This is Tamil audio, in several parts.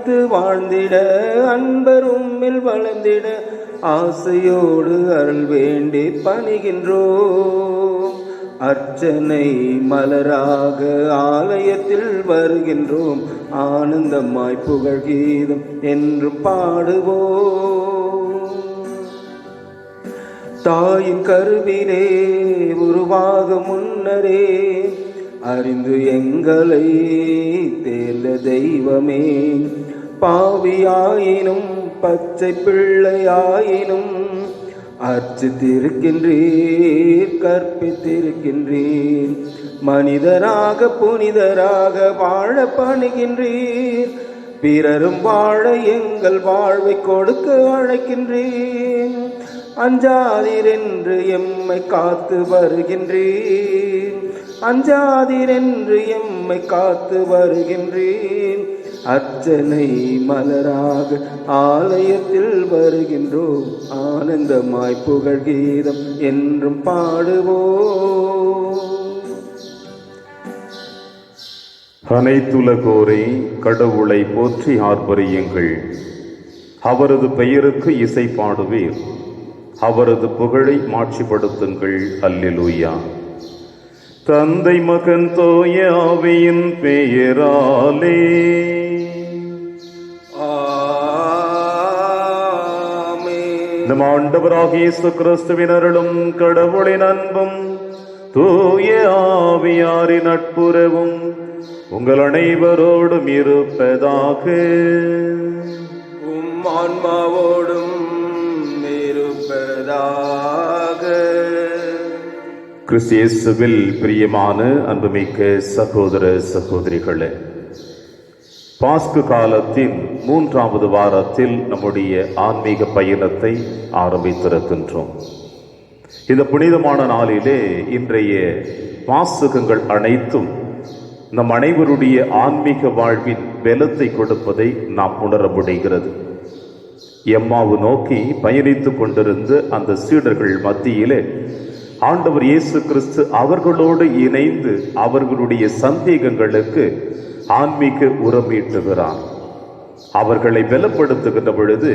அணைத்து வாழ்ந்திட அன்பரும்மில் வளர்ந்திட ஆசையோடு அருள் வேண்டி பணிகின்றோம். அர்ச்சனை மலராக ஆலயத்தில் வருகின்றோம். ஆனந்தமாய் புகழ் கீதம் என்றும் பாடுவோம். தாயின் கருவிலே உருவாக முன்னரே அறிந்து எங்களை தேர்ந்த தெய்வமே, பாவியாயினும் பச்சை பிள்ளையாயினும் அர்ச்சித்திருக்கின்றீர், கற்பித்திருக்கின்றீர். மனிதராக புனிதராக வாழ பணிகின்றீர். பிறரும் வாழ எங்கள் வாழ்வை கொடுக்க அழைக்கின்றேன். அஞ்சாதீர் என்று எம்மை காத்து வருகின்றேன். அஞ்சாதீர் என்று எம்மை காத்து வருகின்றேன். அர்ச்சனை மலராக ஆலயத்தில் வருகின்றோம். ஆனந்தமாய் புகழ் கீதம் என்றும் பாடுவோம். அனைத்துலகோரே கடவுளை போற்றி ஆர்ப்பரியுங்கள். அவரது பெயருக்கு இசை பாடுவீர். அவரது புகழை மாட்சிப்படுத்துங்கள். அல்லேலூயா. தந்தை மகன் தூய ஆவியின் பெயராலே நம் ஆண்டவராகிய இயேசு கிறிஸ்துவின் அருளும் கடவுளின் அன்பும் தூய ஆவியாரின் நட்புறவும் உங்கள் அனைவரோடும் இருப்பதாக. உம் ஆன்மாவோடும் இருப்பதாக. கிறிஸ்து இயேசுவில் பிரியமான அன்புமிக்க சகோதர சகோதரிகளே, பாஸ்கு காலத்தின் 3வது வாரத்தில் நம்முடைய ஆன்மீக பயணத்தை ஆரம்பித்திருக்கின்றோம். இந்த புனிதமான நாளிலே இன்றைய வாசகங்கள் அனைத்தும் நம் அனைவருடைய ஆன்மீக வாழ்வின் பலத்தை கொடுப்பதை நாம் உணர முடிகிறது. எம்மாவு நோக்கி பயணித்துக் கொண்டிருந்த அந்த சீடர்கள் மத்தியிலே ஆண்டவர் இயேசு கிறிஸ்து அவர்களோடு இணைந்து அவர்களுடைய சந்தேகங்களுக்கு ஆன்மீக உரமீட்டுகிறார். அவர்களை பலப்படுத்துகின்ற பொழுது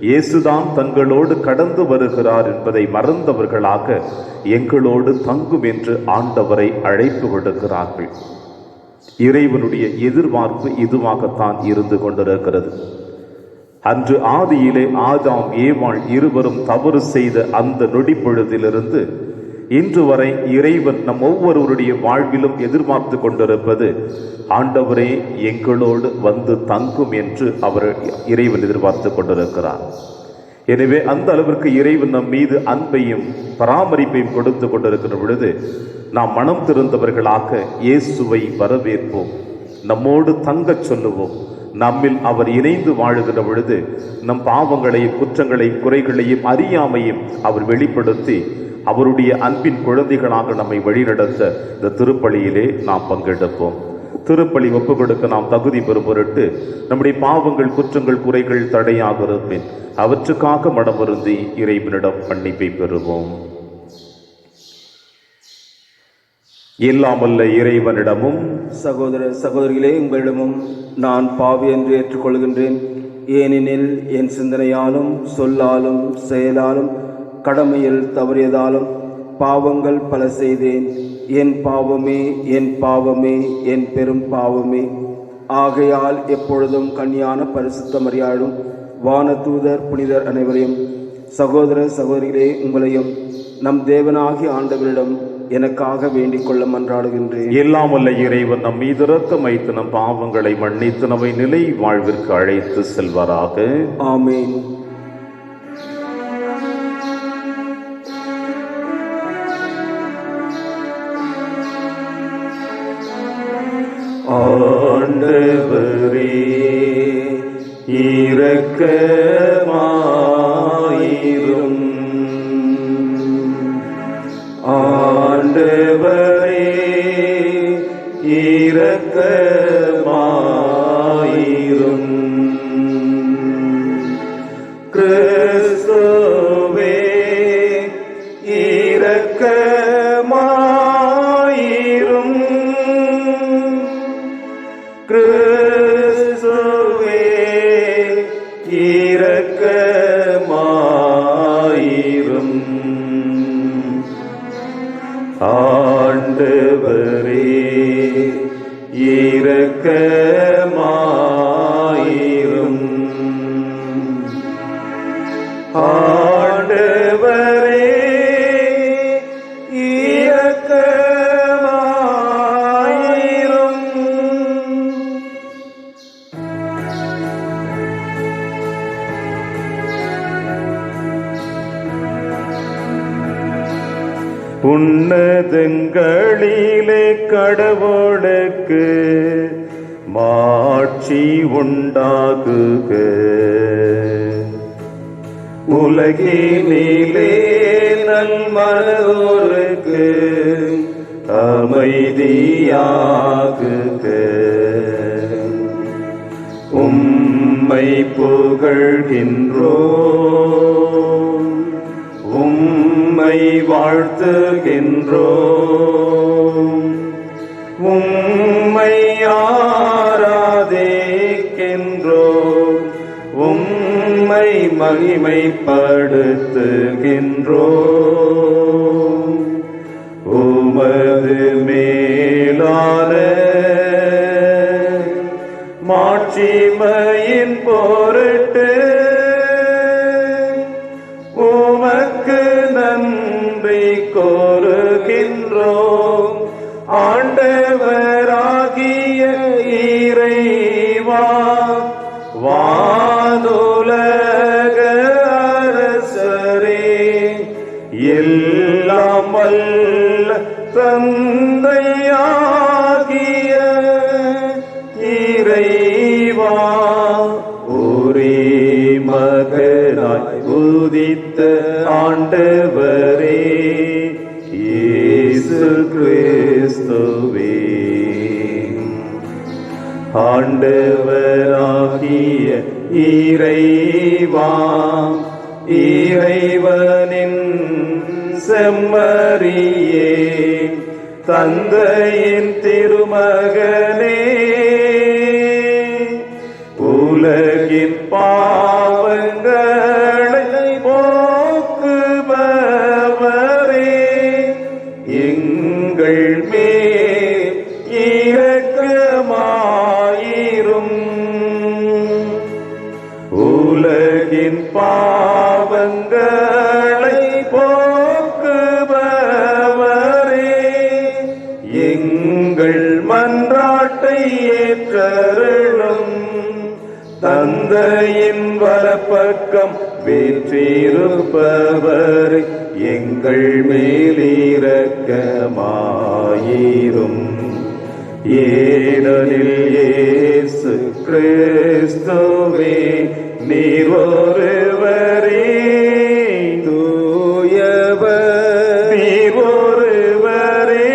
இயேசுதான் தங்களோடு கடந்து வருகிறார் என்பதை மறந்தவர்களாக எங்களோடு தங்கும் என்று ஆண்டவரை அழைப்பு கொடுக்கிறார்கள். இறைவனுடைய எதிர்பார்ப்பு இதுவாகத்தான் இருந்து கொண்டிருக்கிறது. அன்று ஆதியிலே ஆதாம் ஏவாள் இருவரும் தவறு செய்த அந்த நொடி பொழுதிலிருந்து இன்று வரை இறைவன் நம் ஒவ்வொருவருடைய வாழ்விலும் எதிர்பார்த்து கொண்டிருப்பது, ஆண்டவரே எங்களோடு வந்து தங்கும் என்று இறைவன் எதிர்பார்த்து கொண்டிருக்கிறார். எனவே அந்த அளவிற்கு இறைவன் நம் மீது அன்பையும் பராமரிப்பையும் கொடுத்து கொண்டிருக்கிற பொழுது நாம் மனம் திருந்தவர்களாக இயேசுவை வரவேற்போம், நம்மோடு தங்கச் சொல்லுவோம். நம்மில் அவர் இணைந்து வாழுகிற பொழுது நம் பாவங்களையும் குற்றங்களையும் குறைகளையும் அறியாமையும் அவர் வெளிப்படுத்தி அவருடைய அன்பின் குழந்தைகளாக நம்மை வழிநடத்த இந்த திருப்பலியிலே நாம் பங்கெடுப்போம். திருப்பலி ஒப்பு கொடுக்க நாம் தகுதி பெறும் பொருட்டு நம்முடைய பாவங்கள் குற்றங்கள் குறைகள் தடையாக இருப்பேன் அவற்றுக்காக மனமருந்தி இறைவனிடம் மன்னிப்பை பெறுவோம். இல்லாமல்ல இறைவனிடமும் சகோதர சகோதரிகளே உங்களிடமும் நான் பாவி என்று ஏற்றுக்கொள்கின்றேன். ஏனெனில் என் சிந்தனையாலும் சொல்லாலும் செயலாலும் கடமையில் தவறியதாலும் பாவங்கள் பல செய்தேன். என் பாவமே என் பாவமே என் பெரும் பாவமே. ஆகையால் எப்பொழுதும் கன்னியான பரிசுத்த மரியாளும் வானதூதர் புனிதர் அனைவரையும் சகோதர சகோதரிகளே உங்களையும் நம் தேவனாகிய ஆண்டவரிடம் எனக்காக வேண்டிக் கொள்ள மன்றாடுகின்றேன். எல்லாம் வல்ல இறைவன் நம் மீது இரக்கம் வைத்து நம் பாவங்களை மன்னித்து நம்மை நிலை வாழ்விற்கு அழைத்து செல்வாராக. ஆமேன். ஆண்டவரே இரக்கமாயிரும். ஆண்டவரே இரக்கமாயிரும். கிறிஸ்துவே இரக்கமாயிரும். கிறிஸ்துவே உன்னதங்களிலே கடவுளுக்கு மாட்சி உண்டாகுக. உலகினிலே நல்மனோருக்கு அமைதியாகுக. உம்மை புகழ்கின்றோம், உம்மை வாழ்த்துகின்றோம், உம்மை ஆராதிக்கின்றோம், உம்மை மகிமைப்படுத்துகின்றோம். உமது மேலான மாட்சிமையின் பொருட்டு உமக்கு நன்றி கூறுகின்றோம். ஆண்டவராகிய இறைவா, வானுலக அரசரே, எல்லாம் வல்ல தந்தையாகிய இறைவா, ஒரே மகனாய் உதித்த ஆண்டவரே இயேசு கிறிஸ்துவே, ஆண்டவராகிய இறைவா, இறைவனின் செம்மறியே, தந்தையின் திருமகனே, உலகின் பாவங்களை போக்குபவரே, எங்கள் மேல் இரக்கமாயிரும். உலகின் பாவங்களை போக்குபவரே, எங்கள் மன்றாட்டை ஏற்றருளும். தந்தையின் வலப்பக்கம் வீற்றிருப்பவர் எங்கள் மேலிரக்கமாயிரும். ஏனெனில் இயேசு கிறிஸ்துவே நீர் ஒருவரே தூயவர், நீர் ஒருவரே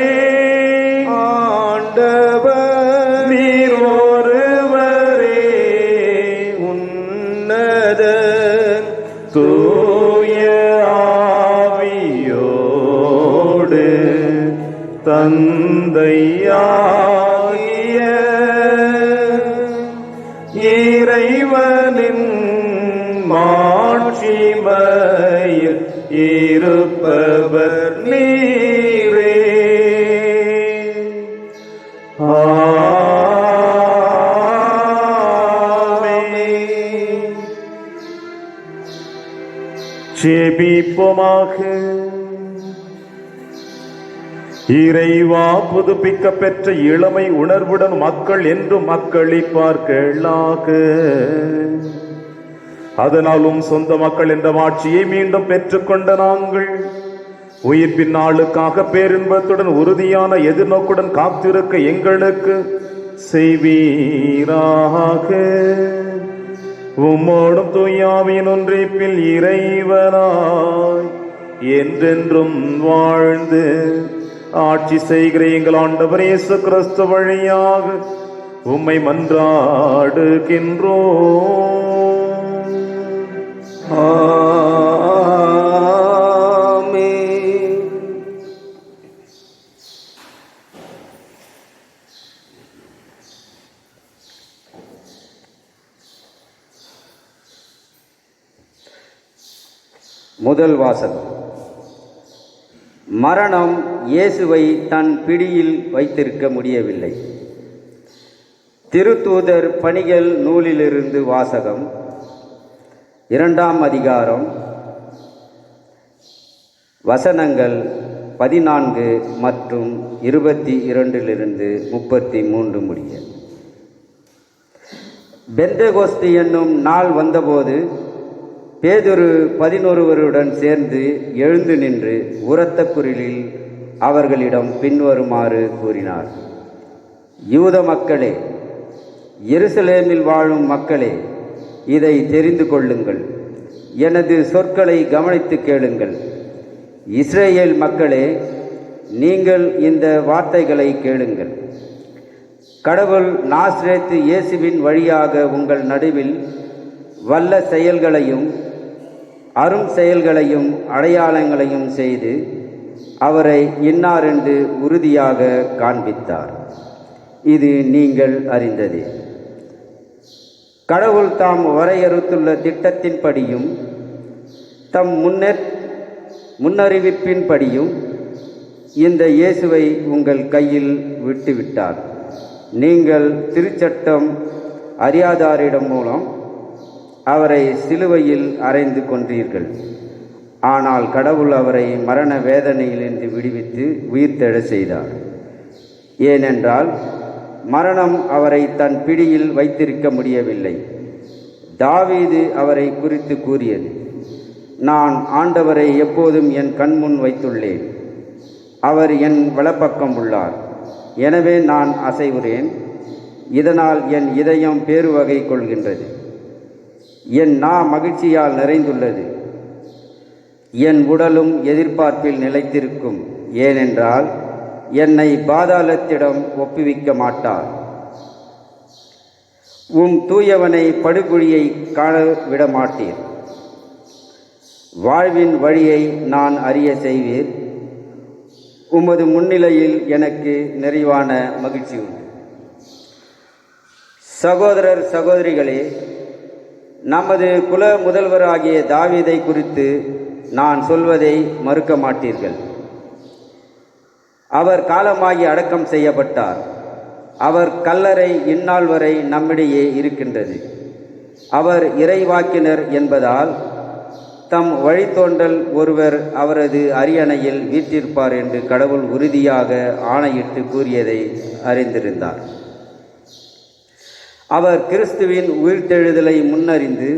ஆண்டவர், நீர் ஒருவரே உன்னதர். தூய ஆவியோடு தந்தையாகிய இறைவனின் மாட்சிமையில் இருப்பவர் நீரே. ஆமென். ஜெபிப்போமாக. இறைவா, புதுப்பிக்க பெற்ற இளமை உணர்வுடன் மக்கள் என்றும் மக்களிப்பார்களாக. அதனாலும் சொந்த மக்கள் என்ற ஆட்சியை மீண்டும் பெற்றுக்கொண்ட நாங்கள் உயிர்ப்பின் நாளுக்காக பேரின்பத்துடன் உறுதியான எதிர்நோக்குடன் காத்திருக்க எங்களுக்கு செய்வீராக. உம்மோடும் தூயாவின் ஒன்றிப்பில் இறைவனாய் என்றென்றும் வாழ்ந்து ஆட்சி செய்கிற எங்கள் ஆண்டவர் இயேசு கிறிஸ்து வழியாக உம்மை மன்றாடுகின்றோம். ஆமென். முதல் வாசகம். மரணம் இயேசுவை தன் பிடியில் வைத்திருக்க முடியவில்லை. திருத்தூதர் பணிகள் நூலிலிருந்து வாசகம். 2ஆம் அதிகாரம், வசனங்கள் 14 மற்றும் 22 33 முடிய. பெந்தெகோஸ்து என்னும் நாள் வந்தபோது பேதுரு 11 சேர்ந்து எழுந்து நின்று உரத்த குரலில் அவர்களிடம் பின்வருமாறு கூறினார். யூத மக்களே, எருசலேமில் வாழும் மக்களே, இதை தெரிந்து கொள்ளுங்கள். எனது சொற்களை கவனித்து கேளுங்கள். இஸ்ரேல் மக்களே, நீங்கள் இந்த வார்த்தைகளை கேளுங்கள். கடவுள் நாசரேத்து இயேசுவின் வழியாக உங்கள் நடுவில் வல்ல செயல்களையும் அரும் செயல்களையும் அடையாளங்களையும் செய்து அவரை இன்னார் என்று உறுதியாக காண்பித்தார். இது நீங்கள் அறிந்ததே. கடவுள் தாம் வரையறுத்துள்ள திட்டத்தின்படியும் தம் முன்னறிவிப்பின்படியும் இந்த இயேசுவை உங்கள் கையில் விட்டுவிட்டார். நீங்கள் திருச்சட்டம் அறியாதாரிடம் மூலம் அவரை சிலுவையில் அறைந்து கொன்றீர்கள். ஆனால் கடவுள் அவரை மரண வேதனையிலிருந்து விடுவித்து உயிர்த்தெழ செய்தார். ஏனென்றால் மரணம் அவரை தன் பிடியில் வைத்திருக்க முடியவில்லை. தாவீது அவரை குறித்து கூறியது, நான் ஆண்டவரை எப்போதும் என் கண்முன் வைத்துள்ளேன். அவர் என் வலப்பக்கம் உள்ளார். எனவே நான் அசைவுறேன். இதனால் என் இதயம் பேருவகை கொள்கின்றது. என் நா மகிழ்ச்சியால் நிறைந்துள்ளது. என் உடலும் எதிர்பார்ப்பில் நிலைத்திருக்கும். ஏனென்றால் என்னை பாதாளத்திடம் ஒப்புவிக்க மாட்டார். தூயவனை படுகுழியை காண விட மாட்டீர். வாழ்வின் வழியை நான் அறிய செய்வீர். உமது முன்னிலையில் எனக்கு நிறைவான மகிழ்ச்சி உண்டு. சகோதரர் சகோதரிகளே, நமது குல முதல்வராகிய தாவீதை குறித்து நான் சொல்வதை மறுக்க மாட்டீர்கள். அவர் காலமாகி அடக்கம் செய்யப்பட்டார். அவர் கல்லறை இந்நாள் வரை நம்மிடையே இருக்கின்றது. அவர் இறைவாக்கினர் என்பதால் தம் வழித்தோன்றல் ஒருவர் அவரது அரியணையில் வீற்றிருப்பார் என்று கடவுள் உறுதியாக ஆணையிட்டு கூறியதை அறிந்திருந்தார். அவர் கிறிஸ்துவின் உயிர்த்தெழுதலை முன்னறிந்து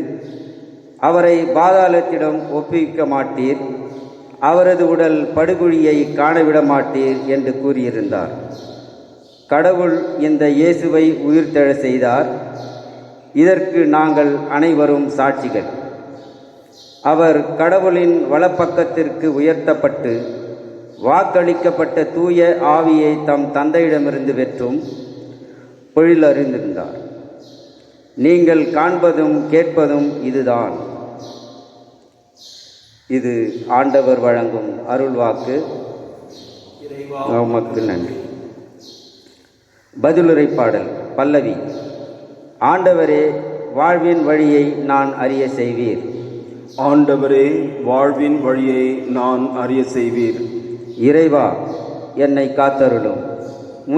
அவரை பாதாளத்திடம் ஒப்புவிக்க மாட்டீர், அவரது உடல் படுகுழியை காணவிட மாட்டீர் என்று கூறியிருந்தார். கடவுள் இந்த இயேசுவை உயிர்த்தெழ செய்தார். இதற்கு நாங்கள் அனைவரும் சாட்சிகள். அவர் கடவுளின் வலப்பக்கத்திற்கு உயர்த்தப்பட்டு வாக்களிக்கப்பட்ட தூய ஆவியை தம் தந்தையிடமிருந்து பெற்றும் பொழிலறிந்திருந்தார். நீங்கள் காண்பதும் கேட்பதும் இதுதான். இது ஆண்டவர் வழங்கும் அருள்வாக்கு. உமக்கு நன்றி. பதிலுரை பாடல். பல்லவி. ஆண்டவரே, வாழ்வின் வழியை நான் அறிய செய்வீர். ஆண்டவரே, வாழ்வின் வழியை நான் அறிய செய்வீர். இறைவா, என்னை காத்தருளும்.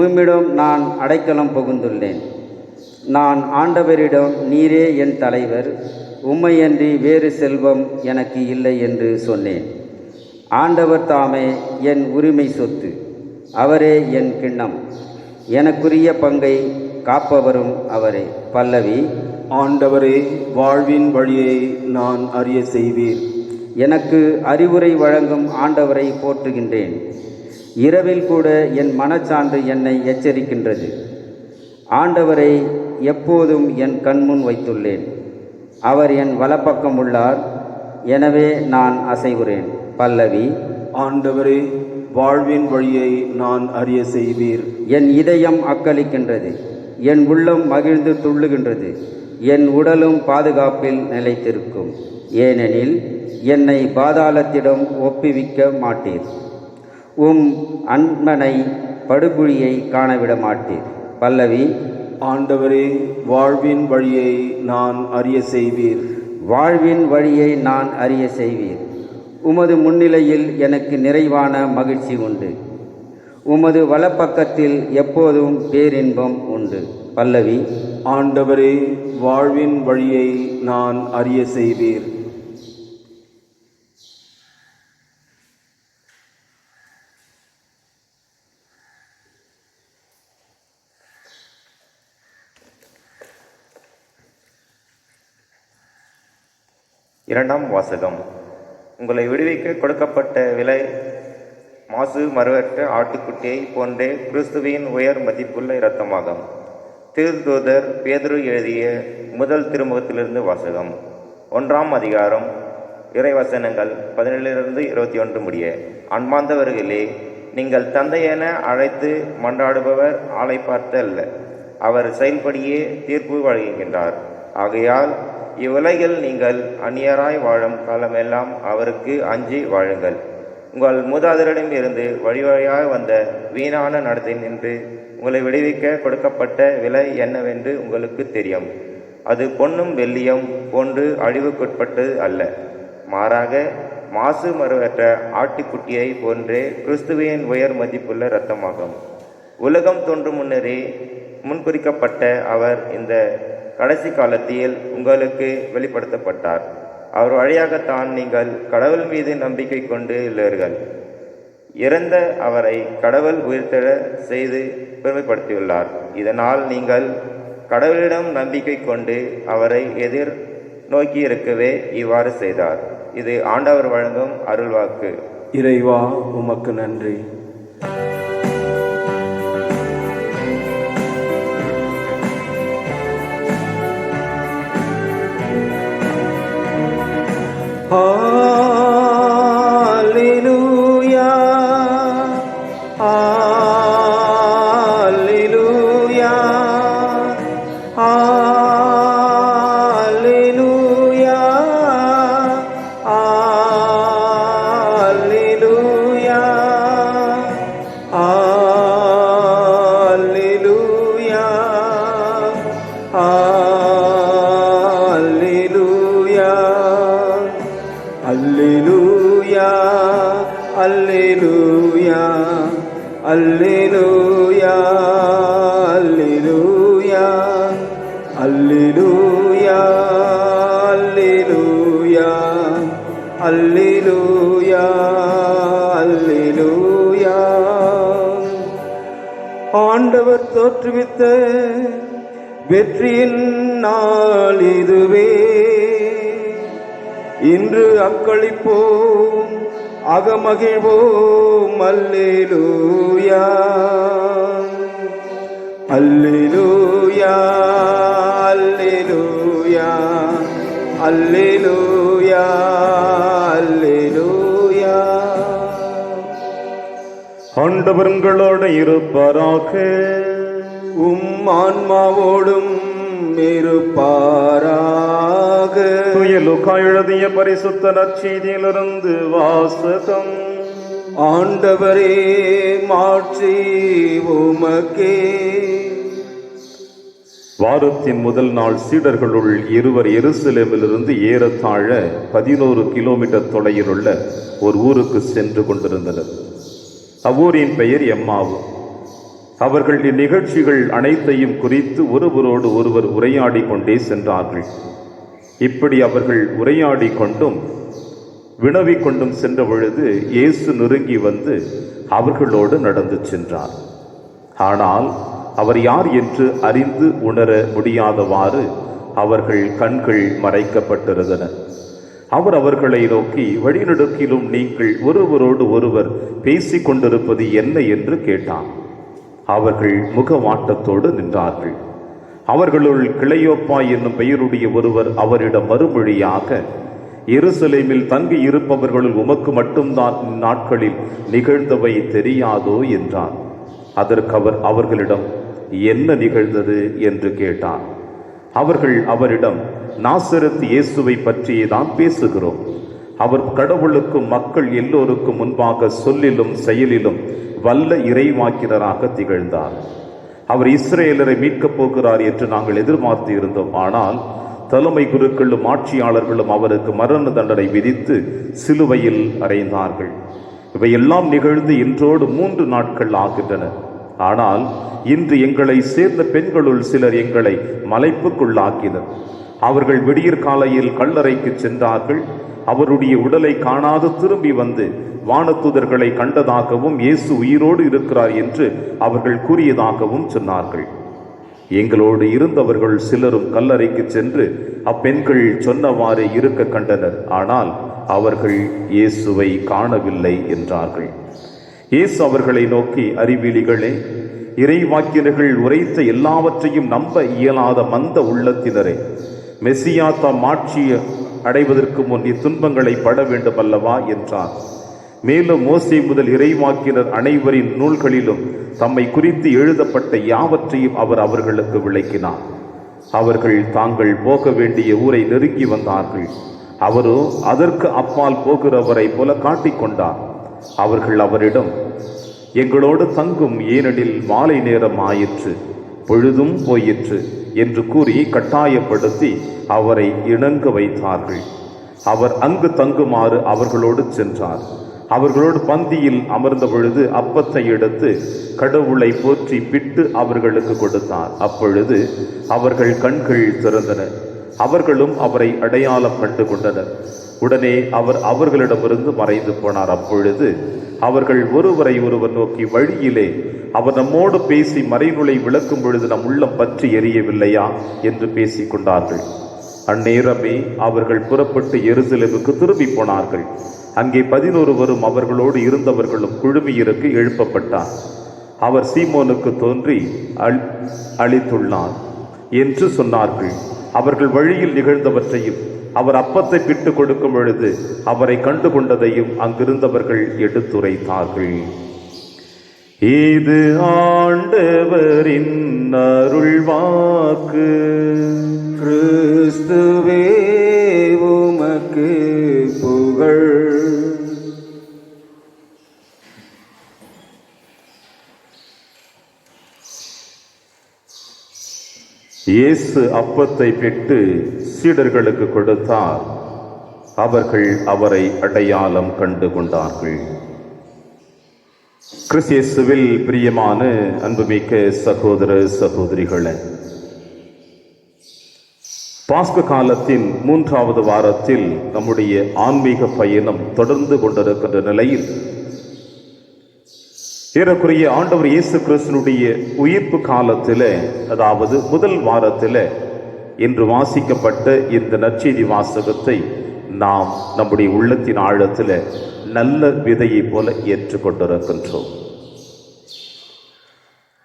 உம்மிடம் நான் அடைக்கலம் புகுந்துள்ளேன். நான் ஆண்டவரிடம், நீரே என் தலைவர், உம்மையன்றி வேறு செல்வம் எனக்கு இல்லை என்று சொன்னேன். ஆண்டவர் தாமே என் உரிமை சொத்து, அவரே என் கிண்ணம், எனக்குரிய பங்கை காப்பவரும் அவரே. பல்லவி. ஆண்டவரே, வாழ்வின் வழியை நான் அறிய செய்வீர். எனக்கு அறிவுரை வழங்கும் ஆண்டவரை போற்றுகின்றேன். இரவில் கூட என் மனச்சான்று என்னை எச்சரிக்கின்றது. ஆண்டவரை எப்போதும் என் கண்முன் வைத்துள்ளேன். அவர் என் வலப்பக்கம் உள்ளார். எனவே நான் அசைவுறேன். பல்லவி. ஆண்டவரே, வாழ்வின் வழியை நான் அறிய செய்வீர். என் இதயம் அக்களிக்கின்றது. என் உள்ளம் மகிழ்ந்து துள்ளுகின்றது. என் உடலும் பாதுகாப்பில் நிலைத்திருக்கும். ஏனெனில் என்னை பாதாளத்திடம் ஒப்புவிக்க மாட்டீர். அன்மனை படுகுழியை காணவிட மாட்டீர். பல்லவி. ஆண்டவரே, வாழ்வின் வழியை நான் அறிய செய்வீர். வாழ்வின் வழியை நான் அறிய செய்வீர். உமது முன்னிலையில் எனக்கு நிறைவான மகிழ்ச்சி உண்டு. உமது வலப்பக்கத்தில் எப்போதும் பேரின்பம் உண்டு. பல்லவி. ஆண்டவரே, வாழ்வின் வழியை நான் அறிய செய்வீர். இரண்டாம் வாசகம். உங்களை விடுவிக்க கொடுக்கப்பட்ட விலை மாசு மறுவற்ற ஆட்டுக்குட்டியை போன்றே கிறிஸ்துவின் உயர் மதிப்புள்ள இரத்தமாகும். திருத்தூதர் பேதுரு எழுதிய முதல் திருமுகத்திலிருந்து வாசகம். 1ஆம் அதிகாரம், இறைவசனங்கள் 17 to 21 முடிய. அன்பார்ந்தவர்களே, நீங்கள் தந்தையென அழைத்து மன்றாடுபவர் ஆளை பார்த்து அல்ல, அவர் செயல்படியே தீர்ப்பு வழங்குகின்றார். ஆகையால் இவ்வுலகில் நீங்கள் அந்நியராய் வாழும் காலமெல்லாம் அவருக்கு அஞ்சி வாழுங்கள். உங்கள் மூதாதையரிடம் இருந்து வழி வழியாக வந்த வீணான நடத்தை நின்று உங்களை விடுவிக்க கொடுக்கப்பட்ட விலை என்னவென்று உங்களுக்கு தெரியும். அது பொன்னும் வெள்ளியும் போன்று அழிவுக்குட்பட்டது அல்ல, மாறாக மாசு மறுவற்ற ஆட்டுக்குட்டியை போன்றே கிறிஸ்துவின் உயர் மதிப்புள்ள இரத்தமாகும். உலகம் தோன்றும் முன்னரே முன்குறிக்கப்பட்ட அவர் இந்த கடைசி காலத்தில் உங்களுக்கு வெளிப்படுத்தப்பட்டார். அவர் வழியாகத்தான் நீங்கள் கடவுள் மீது நம்பிக்கை கொண்டு உள்ளீர்கள். இறந்த அவரை கடவுள் உயிர்த்தெழ செய்து பெருமைப்படுத்தியுள்ளார். இதனால் நீங்கள் கடவுளிடம் நம்பிக்கை கொண்டு அவரை எதிர் நோக்கி இருக்கவே இவ்வாறு செய்தார். இது ஆண்டவர் வழங்கும் அருள்வாக்கு. இறைவா, உமக்கு நன்றி. Hallelujah, Hallelujah, Hallelujah, Hallelujah, Hallelujah, Hallelujah, Hallelujah, Hallelujah, Hallelujah, Hallelujah, Hallelujah, Hallelujah. ஆண்டவர் தோற்றுவித்த வெற்றியின் நாள் இதுவே. இன்று அக்களிப்போம், அகமகிழ்வோம். அல்லேலூயா, அல்லேலூயா, அல்லேலூயா, அல்லேலூயா, அல்லேலூயா. ஆண்டவர் உங்களோடு இருப்பாராக. ஆன்மாவோடும் இருப்பாராக. தூய லூக்கா எழுதிய பரிசுத்த நற்செய்தியிலிருந்து வாசகம். ஆண்டவரே, மாட்சி உமக்கே. வாரத்தின் முதல் நாள் சீடர்களுள் இருவர் எருசலேமிலிருந்து ஏறத்தாழ 11 கிலோமீட்டர் தொலைவில் உள்ள ஒரு ஊருக்கு சென்று கொண்டிருந்தனர். அவ்வூரின் பெயர் எம்மாவு. அவர்கள் இந்நிகழ்ச்சிகள் அனைத்தையும் குறித்து ஒருவரோடு ஒருவர் உரையாடி கொண்டே சென்றார்கள். இப்படி அவர்கள் உரையாடி கொண்டும் வினவிக் கொண்டும் சென்ற பொழுது இயேசு நெருங்கி வந்து அவர்களோடு நடந்து சென்றார். ஆனால் அவர் யார் என்று அறிந்து உணர முடியாதவாறு அவர்கள் கண்கள் மறைக்கப்பட்டிருந்தன. அவர் அவர்களை நோக்கி, வழிநெடுக்கிலும் நீங்கள் ஒருவரோடு ஒருவர் பேசிக் கொண்டிருப்பது என்ன என்று கேட்டார். அவர்கள் முகவாட்டத்தோடு நின்றார்கள். அவர்களுள் கிளையோப்பா என்னும் பெயருடைய ஒருவர் அவரிடம் மறுமொழியாக, எருசலேமில் தங்கி இருப்பவர்களுள் உமக்கு மட்டும்தான் இந்நாட்களில் நிகழ்ந்தவை தெரியாதோ என்றார். அதற்கு அவர் அவர்களிடம், என்ன நிகழ்ந்தது என்று கேட்டார். அவர்கள் அவரிடம், நாசரேத்து இயேசுவை பற்றியே தான் பேசுகிறோம். அவர் கடவுளுக்கும் மக்கள் எல்லோருக்கும் முன்பாக சொல்லிலும் செயலிலும் வல்ல இறைவாக்கினராக திகழ்ந்தார். அவர் இஸ்ரேலரை மீட்கப் போகிறார் என்று நாங்கள் எதிர்பார்த்து இருந்தோம். ஆனால் தலைமை குருக்களும் ஆட்சியாளர்களும் அவருக்கு மரண தண்டனை விதித்து சிலுவையில் அறைந்தார்கள். இவையெல்லாம் நிகழ்ந்து இன்றோடு 3 நாட்கள் ஆகின்றன. ஆனால் இன்று எங்களை சேர்ந்த பெண்களுள் சிலர் எங்களை மலைப்புக்குள்ளாக்கினர். அவர்கள் விடியற் காலையில் கல்லறைக்கு சென்றார்கள். அவருடைய உடலை காணாது திரும்பி வந்து வானதூதர்களை கண்டதாகவும் இயேசு உயிரோடு இருக்கிறார் என்று அவர்கள் கூறியதாகவும் சொன்னார்கள். எங்களோடு இருந்தவர்கள் சிலரும் கல்லறைக்கு சென்று அப்பெண்கள் சொன்னவாறு இருக்க கண்டனர். ஆனால் அவர்கள் இயேசுவை காணவில்லை என்றார்கள். இயேசு அவர்களை நோக்கி, அறிவிலிகளே, இறைவாக்கினர்கள் உரைத்த எல்லாவற்றையும் நம்ப இயலாத மந்த உள்ளத்தினரே, மெசியா தாம் ஆட்சி அடைவதற்கு முன் இத்துன்பங்களை பட வேண்டும் அல்லவா என்றார். மேலும் மோசே முதல் இறைவாக்கினர் அனைவரின் நூல்களிலும் தம்மை குறித்து எழுதப்பட்ட யாவற்றையும் அவர் அவர்களுக்கு விளக்கினார். அவர்கள் தாங்கள் போக வேண்டிய ஊரை நெருங்கி வந்தார்கள். அவரோ அதற்கு அப்பால் போகிறவரை போல காட்டிக்கொண்டார். அவர்கள் அவரிடம், எங்களோடு தங்கும், ஏனெனில் மாலை நேரம் ஆயிற்று, பொழுதும் போயிற்று என்று கூறி கட்டாயப்படுத்தி அவரை இணங்க வைத்தார்கள். அவர் அங்கு தங்குமாறு அவர்களோடு சென்றார். அவர்களோடு பந்தியில் அமர்ந்த பொழுது அப்பத்தை எடுத்து கடவுளை போற்றி பிட்டு அவர்களுக்கு கொடுத்தார். அப்பொழுது அவர்கள் கண்கள் திறந்தன. அவர்களும் அவரை அடையாளம் கண்டு கொண்டனர். உடனே அவர் அவர்களிடமிருந்து மறைந்து போனார். அப்பொழுது அவர்கள் ஒருவரை ஒருவர் நோக்கி, வழியிலே அவர் நம்மோடு பேசி மறைநூலை விளக்கும் பொழுது நம் உள்ளம் பற்றி எரியவில்லையா என்று பேசிக் கொண்டார்கள். அந்நேரமே அவர்கள் புறப்பட்டு எருசலேமுக்கு திரும்பி போனார்கள். அங்கே 11 அவர்களோடு இருந்தவர்களும் குழுமியிருக்கு எழுப்பப்பட்டார். அவர் சீமோனுக்கு தோன்றி அளித்துள்ளார் என்று சொன்னார்கள். அவர்கள் வழியில் நிகழ்ந்தவற்றையும் அவர் அப்பத்தை பிட்டு கொடுக்கும் பொழுது அவரை கண்டு கொண்டதையும் அங்கிருந்தவர்கள் எடுத்துரைத்தார்கள். இது ஆண்டவரின் அருள்வாக்கு. கிறிஸ்துவே உமக்கு புகழ். இயேசு அப்பத்தை பிட்டு சீடர்களுக்கு கொடுத்தார். அவர்கள் அவரை அடையாளம் கண்டு கொண்டார்கள். கிறிஸ்து பிரியமான அன்புமிக்க சகோதர சகோதரிகளே, பாஸ்க காலத்தின் 3வது வாரத்தில் நம்முடைய ஆன்மீக பயணம் தொடர்ந்து கொண்டிருக்கின்ற நிலையில் ஏறக்குறைய ஆண்டவர் இயேசு கிறிஸ்துனுடைய உயிர்ப்பு காலத்தில், அதாவது முதல் வாரத்தில் இன்று வாசிக்கப்பட்ட இந்த நற்செய்தி வாசகத்தை நாம் நம்முடைய உள்ளத்தின் ஆழத்தில் நல்ல விதையை போல ஏற்றுக்கொண்டிருக்கின்றோம்.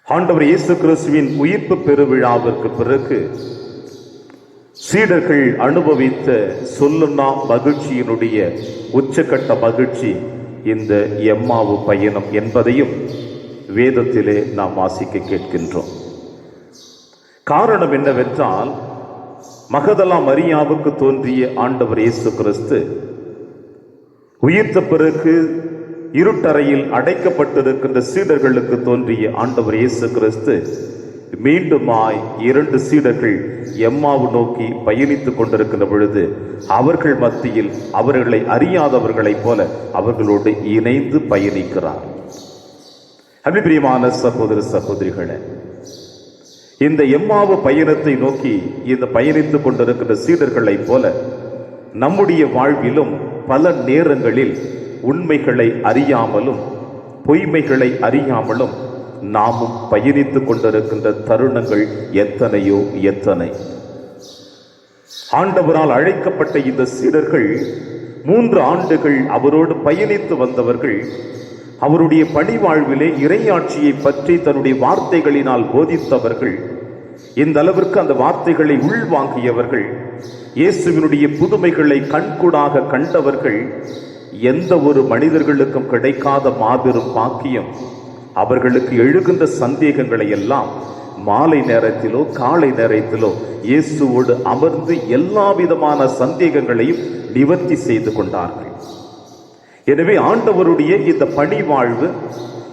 ஆண்டவர் இயேசு கிறிஸ்துவின் உயிர்ப்பு பெருவிழாவிற்கு பிறகு சீடர்கள் அனுபவித்த சொல்லுன்னா மகிழ்ச்சியினுடைய உச்சக்கட்ட மகிழ்ச்சி இந்த எம்மாவு பயணம் என்பதையும் வேதத்திலே நாம் வாசிக்க கேட்கின்றோம். காரணம் என்னவென்றால், மகதலா மரியாவுக்கு தோன்றிய ஆண்டவர் இயேசு கிறிஸ்து உயிர்த்த பிறகு இருட்டறையில் அடைக்கப்பட்டிருக்கின்ற சீடர்களுக்கு தோன்றிய ஆண்டவர் இயேசு கிறிஸ்து மீண்டுமாய் 2 சீடர்கள் எம்மாவு நோக்கி பயணித்துக் கொண்டிருக்கின்ற பொழுது அவர்கள் மத்தியில் அவர்களை அறியாதவர்களைப் போல அவர்களோடு இணைந்து பயணிக்கிறார். அன்பிற்குரிய சகோதர சகோதரிகளே, இந்த எம்மாவு பயணத்தை நோக்கி இந்த பயணித்துக் கொண்டிருக்கின்ற சீடர்களைப் போல நம்முடைய வாழ்விலும் பல நேரங்களில் உண்மைகளை அறியாமலும் பொய்மைகளை அறியாமலும் நாமும் பயணித்துக் கொண்டிருக்கின்ற தருணங்கள் எத்தனையோ எத்தனை. ஆண்டவரால் அழைக்கப்பட்ட இந்த சீடர்கள் 3 ஆண்டுகள் அவரோடு பயணித்து வந்தவர்கள். அவருடைய பணி வாழ்விலே இறையாட்சியை பற்றி தன்னுடைய வார்த்தைகளினால் போதித்தவர்கள். இந்த அளவிற்கு அந்த வார்த்தைகளை உள்வாங்கியவர்கள். இயேசுவினுடைய புதுமைகளை கண்கூடாக கண்டவர்கள். எந்த ஒரு மனிதர்களுக்கும் கிடைக்காத மாபெரும் பாக்கியம் அவர்களுக்கு எழுகின்ற சந்தேகங்களை எல்லாம் மாலை நேரத்திலோ காலை நேரத்திலோ இயேசுவோடு அமர்ந்து எல்லா விதமான சந்தேகங்களையும் நிவர்த்தி செய்து கொண்டார்கள். எனவே ஆண்டவருடைய இந்த பணி வாழ்வு,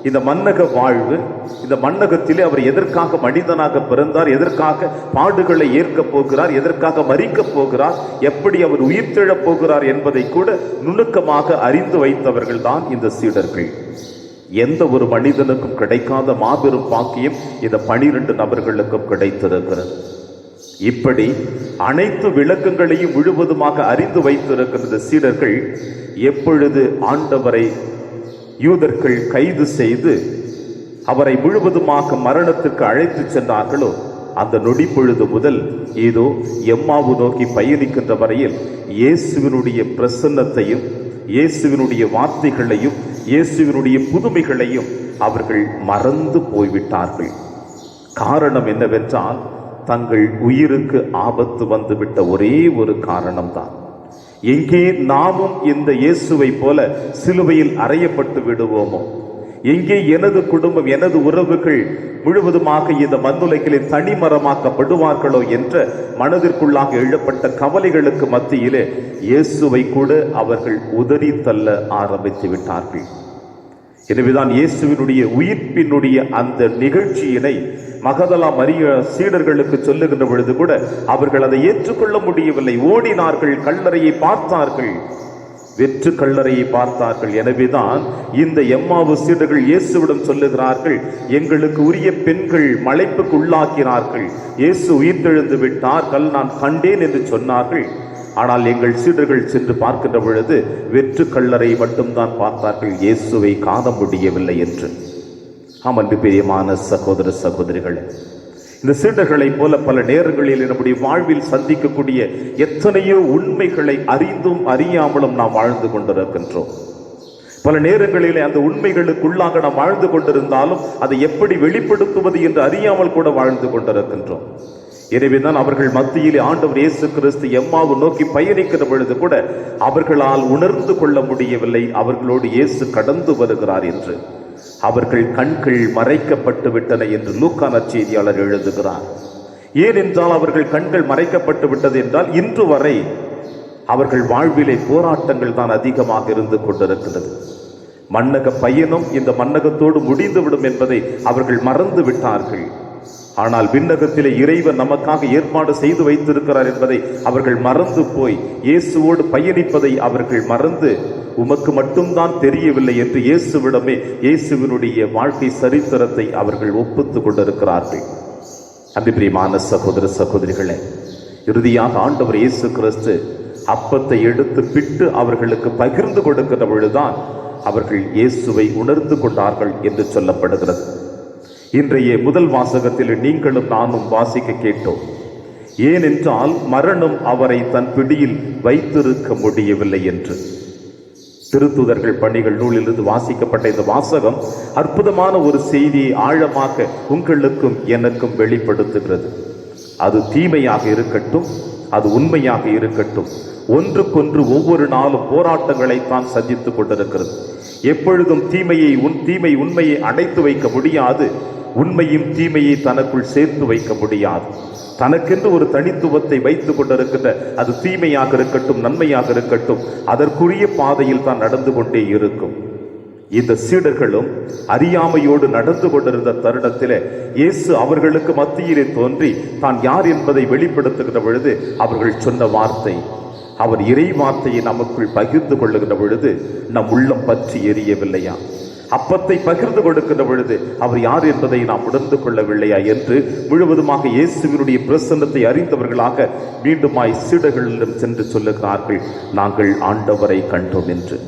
இந்த மன்னக வாழ்வு, இந்த மன்னகத்திலே அவர் எதற்காக மனிதனாக பிறந்தார், எதற்காக பாடுகளை ஏற்கப் போகிறார், எதற்காக மரிக்கப் போகிறார், எப்படி அவர் உயிர்த்தெழப் போகிறார் என்பதை கூட நுணுக்கமாக அறிந்து வைத்தவர்கள் தான் இந்த சீடர்கள். எந்த ஒரு மனிதனுக்கும் கிடைக்காத மாபெரும் பாக்கியம் இந்த 12 நபர்களுக்கும் கிடைத்திருக்கிறது. இப்படி அனைத்து விளக்கங்களையும் முழுவதுமாக அறிந்து வைத்திருக்கிற சீடர்கள் எப்பொழுது ஆண்டவரை யூதர்கள் கைது செய்து அவரை முழுவதுமாக மரணத்திற்கு அழைத்து சென்றார்களோ அந்த நொடி பொழுது முதல் ஏதோ எம்மாவு நோக்கி பயணிக்கின்ற வரையில் இயேசுவினுடைய பிரசன்னத்தையும் இயேசுவினுடைய வார்த்தைகளையும் இயேசுவினுடைய புதுமைகளையும் அவர்கள் மறந்து போய்விட்டார்கள். காரணம் என்னவென்றால், தங்கள் உயிருக்கு ஆபத்து வந்துவிட்ட ஒரே ஒரு காரணம்தான். எங்கே நாமும் இந்த இயேசுவை போல சிலுவையில் அறையப்பட்டு விடுவோமோ, எங்கே எனது குடும்பம், எனது உறவுகள் முழுவதுமாக இந்த மண்ணுலகிலே தனிமரமாக்கப்படுவார்களோ என்ற மனதிற்குள்ளாக எழப்பட்ட கவலைகளுக்கு மத்தியிலே இயேசுவை கூட அவர்கள் உதறி தள்ள ஆரம்பித்து விட்டார்கள். எனவேதான் இயேசுவினுடைய உயிர்ப்பினுடைய அந்த நிகழ்ச்சியினை மகதலா மரிய சீடர்களுக்கு சொல்லுகின்ற பொழுது கூட அவர்கள் அதை ஏற்றுக்கொள்ள முடியவில்லை. ஓடினார்கள், கல்லறையை பார்த்தார்கள், வெற்று கல்லறையை பார்த்தார்கள். எனவேதான் இந்த எம்மாவு சீடர்கள் இயேசுவிடம் சொல்லுகிறார்கள், எங்களுக்கு உரிய பெண்கள் மலைப்புக்கு உள்ளாக்கினார்கள், இயேசு உயிர்த்தெழுந்து விட்டார், நான் கண்டேன் என்று சொன்னார்கள். ஆனால் எங்கள் சீடர்கள் சென்று பார்க்கின்ற பொழுது வெற்று கல்லறை மட்டும்தான் பார்த்தார்கள், இயேசுவை காண முடியவில்லை என்று. அன்று பிரியமான சகோதர சகோதரிகளே, இந்த சீடர்களைப் போல பல நேரங்களில் நம்முடைய வாழ்வில் சந்திக்கக்கூடிய எத்தனையோ உண்மைகளை அறிந்தும் அறியாமலும் நாம் வாழ்ந்து கொண்டிருக்கின்றோம். பல நேரங்களிலே அந்த உண்மைகளுக்குள்ளாக நாம் வாழ்ந்து கொண்டிருந்தாலும் அதை எப்படி வெளிப்படுத்துவது என்று அறியாமல் கூட வாழ்ந்து கொண்டிருக்கின்றோம். எனவேதான் அவர்கள் மத்தியிலே ஆண்டவர் இயேசு கிறிஸ்து எம்மாவு நோக்கி பயணிக்கிற பொழுது கூட அவர்களால் உணர்ந்து கொள்ள முடியவில்லை அவர்களோடு இயேசு கடந்து வருகிறார் என்று. அவர்கள் கண்கள் மறைக்கப்பட்டு விட்டன என்று லூக்கா நற்செய்தியாளர் எழுதுகிறார். ஏனென்றால் அவர்கள் கண்கள் மறைக்கப்பட்டு விட்டது என்றால் இன்று வரை அவர்கள் வாழ்விலே போராட்டங்கள் தான் அதிகமாக இருந்து கொண்டிருக்கிறது. மன்னக பயணம் இந்த மன்னகத்தோடு முடிந்துவிடும் என்பதை அவர்கள் மறந்து விட்டார்கள். ஆனால் விண்ணகத்திலே இறைவன் நமக்காக ஏற்பாடு செய்து வைத்திருக்கிறார் என்பதை அவர்கள் மறந்து போய் இயேசுவோடு பயணிப்பதை அவர்கள் மறந்து, உமக்கு மட்டும்தான் தெரியவில்லை என்று இயேசுவிடமே இயேசுவினுடைய வாழ்க்கை சரித்திரத்தை அவர்கள் ஒப்புத்துக் கொண்டிருக்கிறார்கள். அன்பு பிரியமான சகோதர சகோதரிகளே, இறுதியாக ஆண்டவர் இயேசு கிறிஸ்து அப்பத்தை எடுத்து பிட்டு அவர்களுக்கு பகிர்ந்து கொடுக்கிற பொழுதுதான் அவர்கள் இயேசுவை உணர்ந்து கொண்டார்கள் என்று சொல்லப்படுகிறது. இன்றைய முதல் வாசகத்தில் நீங்களும் நானும் வாசிக்க கேட்டோம். ஏனென்றால் மரணம் அவரை தன் பிடியில் வைத்திருக்க முடியவில்லை என்று. திருத்துதர்கள் பணிகள் நூலிலிருந்து வாசிக்கப்பட்ட இந்த வாசகம் அற்புதமான ஒரு செய்தியை ஆழமாக உங்களுக்கும் எனக்கும் வெளிப்படுத்துகிறது. அது தீமையாக இருக்கட்டும், அது உண்மையாக இருக்கட்டும், ஒன்றுக்கொன்று ஒவ்வொரு நாளும் போராட்டங்களை தான் சந்தித்துக் கொண்டிருக்கிறது. எப்பொழுதும் தீமை உண்மையை அடைத்து வைக்க முடியாது, உண்மையும் தீமையை தனக்குள் சேர்த்து வைக்க முடியாது. தனக்கென்று ஒரு தனித்துவத்தை வைத்துக் கொண்டிருக்கின்ற அது தீமையாக இருக்கட்டும், நன்மையாக இருக்கட்டும், அதற்குரிய பாதையில் தான் நடந்து கொண்டே இருக்கும். இந்த சீடர்களும் அறியாமையோடு நடந்து கொண்டிருந்த தருணத்திலே இயேசு அவர்களுக்கு மத்தியிலே தோன்றி தான் யார் என்பதை வெளிப்படுத்துகிற பொழுது அவர்கள் சொன்ன வார்த்தை, அவர் இறை வார்த்தையை நமக்குள் பகிர்ந்து கொள்ளுகிற பொழுது நம் உள்ளம் பற்றி எரியவில்லையா? அப்பத்தை பகிர்ந்து கொடுக்கின்ற பொழுது அவர் யார் என்பதை நாம் உணர்ந்து கொள்ளவில்லையா என்று முழுவதுமாக இயேசுவினுடைய பிரசன்னத்தை அறிந்தவர்களாக மீண்டுமாய் சீடர்களிடம் சென்று சொல்லுகிறார்கள், நாங்கள் ஆண்டவரை கண்டோம் என்று.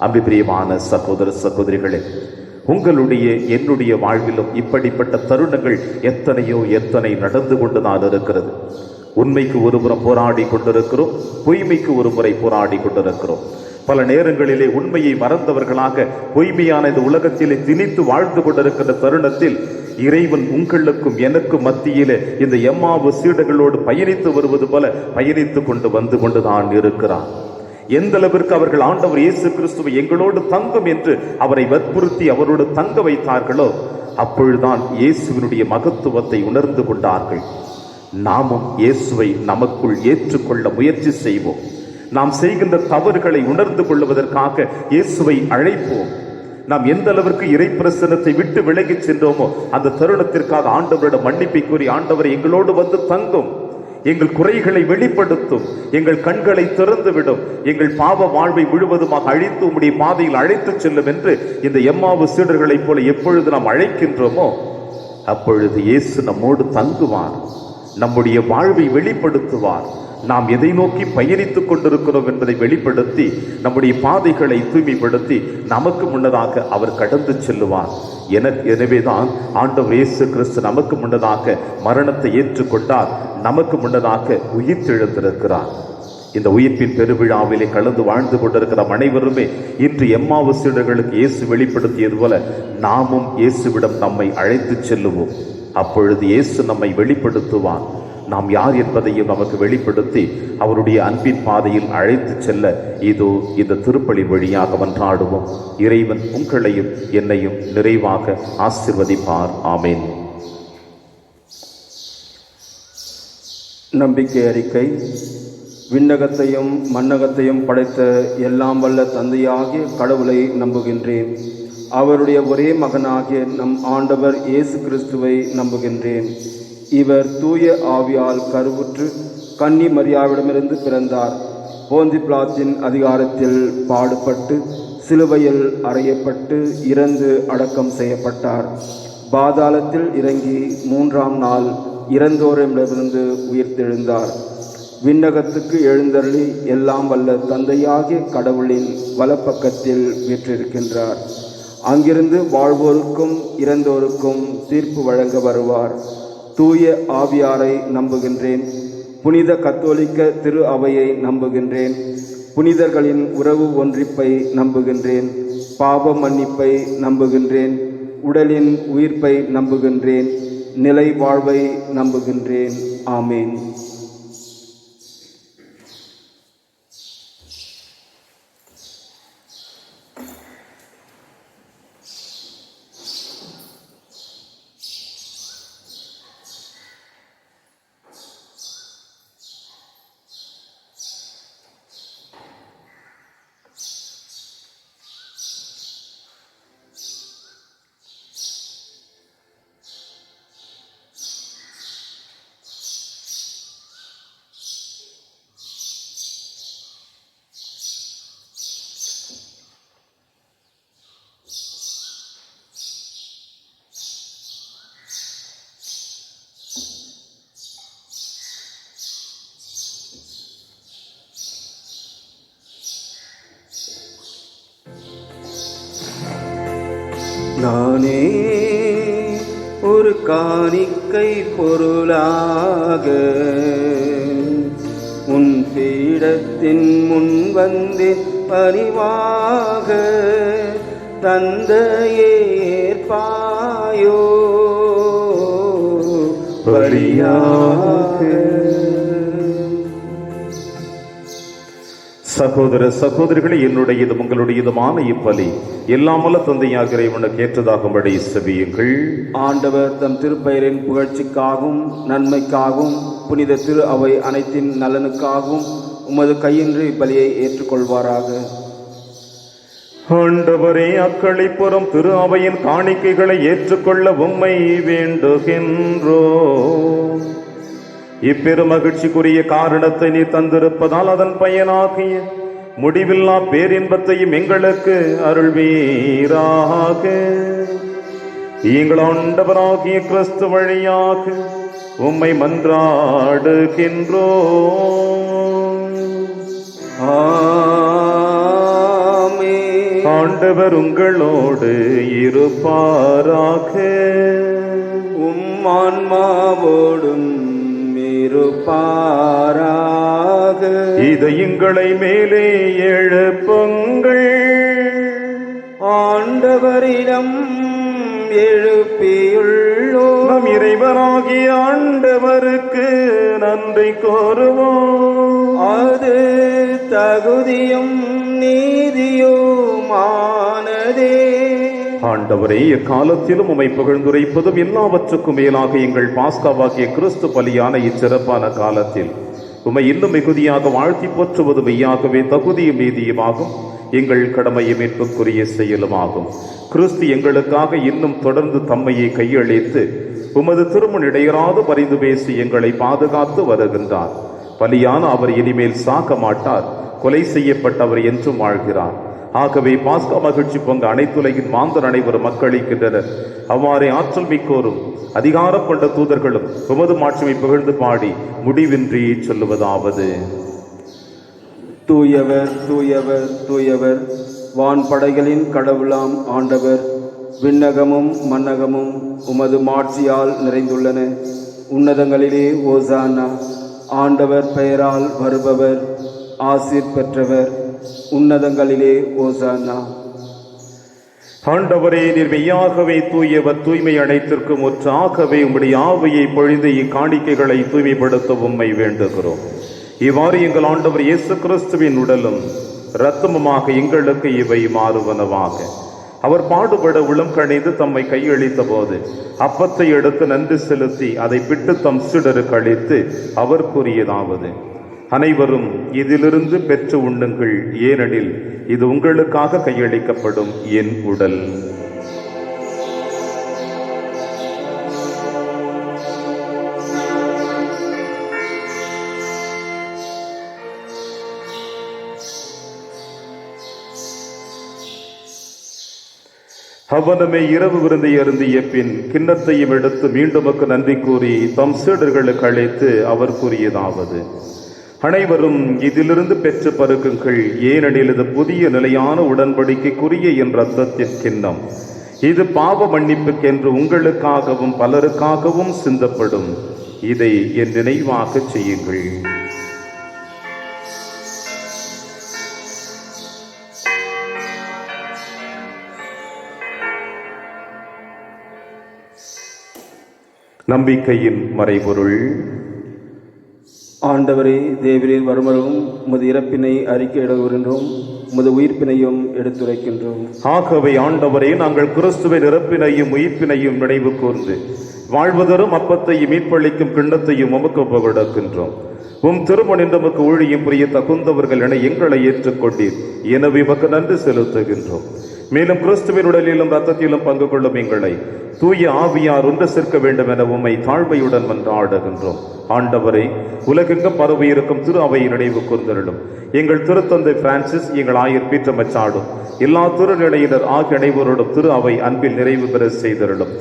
அன்பு பிரியமான சகோதர சகோதரிகளே, உங்களுடைய என்னுடைய வாழ்விலும் இப்படிப்பட்ட தருணங்கள் எத்தனை நடந்து கொண்டுதான் இருக்கிறது. உண்மைக்கு ஒருபுறம் போராடி கொண்டிருக்கிறோம், பொய்மைக்கு ஒரு முறை போராடி கொண்டிருக்கிறோம். பல நேரங்களிலே உண்மையை மறந்தவர்களாக பொய்மையான இந்த உலகத்திலே திணித்து வாழ்ந்து கொண்டிருக்கின்ற தருணத்தில் இறைவன் உங்களுக்கும் எனக்கும் மத்தியிலே இந்த எம்மாவு சீடர்களோடு பயணித்து வருவது போல பயணித்து வந்து கொண்டுதான் இருக்கிறார். எந்த அளவிற்கு அவர்கள் ஆண்டவர் இயேசு கிறிஸ்துவை எங்களோடு தங்கும் என்று அவரை வற்புறுத்தி அவரோடு தங்க வைத்தார்களோ அப்பொழுதுதான் இயேசுவினுடைய மகத்துவத்தை உணர்ந்து கொண்டார்கள். நாமும் இயேசுவை நமக்குள் ஏற்றுக்கொள்ள முயற்சி செய்வோம். நாம் செய்கின்ற தவறுகளை உணர்ந்து கொள்வதற்காக இயேசுவை அழைப்போம். நாம் எந்த அளவிற்கு இறை பிரசன்னத்தை விட்டு விலகி சென்றோமோ அந்த தருணத்திற்காக ஆண்டவரிடம் மன்னிப்பை கூறி, ஆண்டவரை எங்களோடு வந்து தங்கும், எங்கள் குறைகளை வெளிப்படுத்தும், எங்கள் கண்களை திறந்துவிடும், எங்கள் பாவ வாழ்வை முழுவதுமாக அழித்து உம்முடைய பாதையில் அழைத்து செல்லும் என்று இந்த எம்மாவு சீடர்களைப் போல எப்பொழுது நாம் அழைக்கின்றோமோ அப்பொழுது இயேசு நம்மோடு தங்குவார், நம்முடைய வாழ்வை வெளிப்படுத்துவார். நாம் எதை நோக்கி பயணித்துக் கொண்டிருக்கிறோம் என்பதை வெளிப்படுத்தி நம்முடைய பாதைகளை தூய்மைப்படுத்தி நமக்கு முன்னதாக அவர் கடந்து செல்லுவார். எனவேதான் ஆண்டவர் இயேசு கிறிஸ்து நமக்கு முன்னதாக மரணத்தை ஏற்றுக்கொண்டார், நமக்கு முன்னதாக உயிர்த்தெழுந்திருக்கிறார். இந்த உயிர்ப்பின் பெருவிழாவிலே கலந்து வாழ்ந்து கொண்டிருக்கிற அனைவருமே இன்று எம்மாவு சீடர்களுக்கு இயேசு வெளிப்படுத்தியது போல நாமும் இயேசுவிடம் நம்மை அழைத்து செல்லுவோம். அப்பொழுது இயேசு நம்மை வெளிப்படுத்துவார். நாம் யார் என்பதையும் நமக்கு வெளிப்படுத்தி அவருடைய அன்பின் பாதையில் அழைத்து செல்ல இதோ இந்த திருப்பலி வழியாக மன்றாடுவோம். இறைவன் உங்களையும் என்னையும் நிறைவாக ஆசீர்வதிப்பார். ஆமேன். நம்பிக்கை அறிக்கை. விண்ணகத்தையும் மண்ணகத்தையும் படைத்த எல்லாம் வல்ல தந்தையாகிய கடவுளை நம்புகின்றேன். அவருடைய ஒரே மகனாகிய நம் ஆண்டவர் இயேசு கிறிஸ்துவை நம்புகின்றேன். இவர் தூய ஆவியால் கருவுற்று கன்னி மரியாவிடமிருந்து பிறந்தார். போந்தி பிலாத்தின் அதிகாரத்தில் பாடுபட்டு சிலுவையில் அறையப்பட்டு இறந்து அடக்கம் செய்யப்பட்டார். பாதாளத்தில் இறங்கி 3ஆம் நாள் இறந்தோரிடமிருந்து உயிர்த்தெழுந்தார். விண்ணகத்துக்கு எழுந்தருளி எல்லாம் வல்ல தந்தையாகிய கடவுளின் வலப்பக்கத்தில் வீற்றிருக்கின்றார். அங்கிருந்து வாழ்வோருக்கும் இறந்தோருக்கும் தீர்ப்பு வழங்க வருவார். தூய ஆவியாரை நம்புகின்றேன். புனித கத்தோலிக்க திரு அவையை நம்புகின்றேன். புனிதர்களின் உறவு ஒன்றிப்பை நம்புகின்றேன். பாவ மன்னிப்பை நம்புகின்றேன். உடலின் உயிர்ப்பை நம்புகின்றேன். நிலை வாழ்வை நம்புகின்றேன். ஆமேன். நானே ஒரு காணிக்கை பொருளாக உன் பீடத்தின் முன் வந்து பரிவாக தந்தையே ஏற்பாயோ பலியாக. சகோதர சகோதரிகளை, என்னுடையதும் உங்களுடையதுமான இப்பலி எல்லாமல்ல தந்தையாக இறைவனுக்கு ஏற்றதாகும்படி செபியுங்கள். ஆண்டவர் தம் திருப்பெயரின் புகழ்ச்சிக்காகவும் நன்மைக்காகவும் புனித திரு அவை அனைத்தின் நலனுக்காகவும் உமது கையின்றி இப்பலியை ஏற்றுக்கொள்வாராக. ஆண்டவரே, அக்களிப்புறம் திரு அவையின் காணிக்கைகளை ஏற்றுக்கொள்ள உம்மை வேண்டுகின்றோ. இப்பெருமகிழ்ச்சிக்குரிய காரணத்தை நீ தந்திருப்பதால் அதன் பயனாகிய முடிவில்லா பேரின்பத்தையும் எங்களுக்கு அருள்வீராக. எங்கள் ஆண்டவராகிய கிறிஸ்து வழியாக உம்மை மன்றாடுகின்றோ. ஆண்டவர் உங்களோடு இருப்பாராக. ஆன்மாவோடும் இருப்பாராக. இதயங்களை மேலே எழுப்புங்கள். ஆண்டவரிடம் எழுப்பியுள்ளோம். நம் இறைவனாகிய ஆண்டவருக்கு நன்றி கூறுவோம். அது தகுதியும் நீதியுமானதே. ஆண்டவரே, எக்காலத்திலும் உம்மை புகழ்ந்துரைப்பதும் எல்லாவற்றுக்கும் மேலாக எங்கள் பாஸ்காவாகிய கிறிஸ்து பலியான இச்சிறப்பான காலத்தில் உம்மை இன்னும் மிகுதியாக வாழ்த்தி போற்றுவது மெய்யாகவே தகுதியும் நீதியுமாகும். எங்கள் கடமையும் மீட்புக்குரிய செயலுமாகும். கிறிஸ்து எங்களுக்காக இன்னும் தொடர்ந்து தம்மையை கையளித்து உமது திருமுன் இடையராது பரிந்து பேசி எங்களை பாதுகாத்து வருகின்றார். பலியான அவர் இனிமேல் சாக்க மாட்டார். கொலை செய்யப்பட்டவர் என்றும் வாழ்கிறார். ஆகவே பாஸ்கா மகிழ்ச்சி பொங்க அனைத்துலகின் மாந்தர் அனைவரும் மக்களிக்கின்றனர். அவ்வாறே ஆற்றல் மிக்கோரும் அதிகாரம் கொண்ட தூதர்களும் உமது மாட்சிமை புகழ்ந்து பாடி முடிவின்றி சொல்லுவதாவது: தூயவர் தூயவர் தூயவர், வான்படைகளின் கடவுளாம் ஆண்டவர். விண்ணகமும் மன்னகமும் உமது மாட்சியால் நிறைந்துள்ளன. உன்னதங்களிலே ஓசானா. ஆண்டவர் பெயரால் வருபவர் ஆசீர் பெற்றவர், உன்னதங்களிலே ஓசானா. ஆண்டவரே, நீர் மெய்யாகவே தூயவர், தூய்மை அனைத்திற்கும் ஒற்றாகவே உம்முடைய ஆவியை பொழிந்து இக்காணிக்கைகளை தூய்மைப்படுத்த உம்மை வேண்டுகிறோம். இவ்வாறு எங்கள் ஆண்டவர் இயேசு கிறிஸ்துவின் உடலும் இரத்தமுமாக எங்களுக்கு இவை மாறுவனவாக. அவர் பாடுபட உளம் கணிந்து தம்மை கையளித்த போது அப்பத்தை எடுத்து நன்றி செலுத்தி அதை பிட்டு தம் சீடருக்கு அளித்து அவர் கூறியதாவது: அனைவரும் இதிலிருந்து பெற்று உண்ணுங்கள், ஏனெனில் இது உங்களுக்காக கையளிக்கப்படும் என் உடல். அவனமே இரவு விருந்தை அருந்திய பின் கிண்ணத்தையும் எடுத்து மீண்டும் நன்றி கூறி தம் சீடர்களுக்கு அழைத்து அவர் கூறியதாவது: அனைவரும் இதிலிருந்து பெற்று பருகுங்கள், ஏனெனில் இது புதிய நிலையான உடன்படிக்கைக்குரிய என் இரத்தத்தின் கிண்ணம். இது பாவ மன்னிப்புக்கென்று உங்களுக்காகவும் பலருக்காகவும் சிந்தப்படும். இதை என் நினைவாக செய்யுங்கள். நம்பிக்கையின் மறைபொருள். ஆண்டவரே, தேவரீர் வருமளவும் உமது இறப்பினை அறிக்கையிடுகின்றோம், உமது உயிர்ப்பினையும் எடுத்துரைக்கின்றோம். ஆகவே ஆண்டவரே, நாங்கள் கிறிஸ்துவின் இறப்பினையும் உயிர்ப்பினையும் நினைவு கூர்ந்து வாழ்வதரும் அப்பத்தையும் மீட்பளிக்கும் கிண்ணத்தையும் உமக்கு ஒப்புக்கொடுக்கின்றோம். உம் திருமணம் நமக்கு ஊழியம் புரிய தகுந்தவர்கள் என எங்களை ஏற்றுக்கொண்டீர். எனவே உமக்கு நன்றி செலுத்துகின்றோம். மேலும் கிறிஸ்துவின் உடலிலும் இரத்தத்திலும் பங்கு கொள்ளும் எங்களை தூய ஆவியார் ஒன்று சேர்க்க வேண்டும் என உம்மை தாழ்மையுடன் மன்றாடுகின்றோம். ஆண்டவரை, உலகெங்கும் பரவி இருக்கும் திரு அவையை நினைவு கூர்ந்தருளும். எங்கள் திருத்தந்தை பிரான்சிஸ், எங்கள் ஆயர் பீட்டர் மச்சாடும் எல்லா திருநிலையினர் ஆகிய அனைவரோடும் திரு அவை அன்பில் நிறைவு பெற செய்தருளும்.